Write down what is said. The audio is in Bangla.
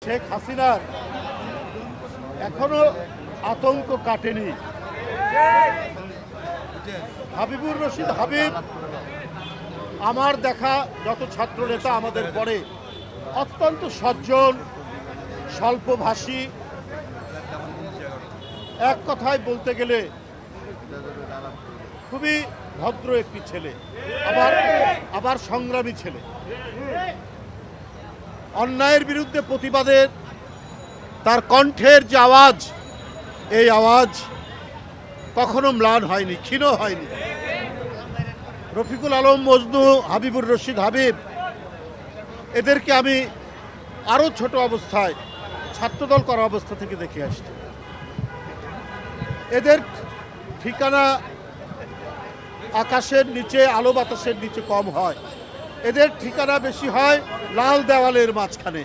শেখ হাসিনার এখনো আতঙ্ক কাটেনি। হাবিবুর রশিদ হাবিব আমার দেখা যত ছাত্র নেতা আমাদের পরে অত্যন্ত সজ্জন, স্বল্পভাষী, এক কথায় বলতে গেলে খুবই ভদ্র একটি ছেলে, আবার সংগ্রামী ছেলে। অন্যায়ের বিরুদ্ধে প্রতিবাদের তার কণ্ঠের যে আওয়াজ, এই আওয়াজ কখনো ম্লান হয়নি, ক্ষীণ হয়নি। রফিকুল আলম মজনু, হাবিবুর রশিদ হাবিব, এদেরকে আমি আরও ছোট অবস্থায় ছাত্রদল করা অবস্থা থেকে দেখে আসছি। এদের ঠিকানা আকাশের নিচে, আলো বাতাসের নিচে কম হয়, এদের ঠিকানা বেশি হয় লাল দেওয়ালের মাঝখানে।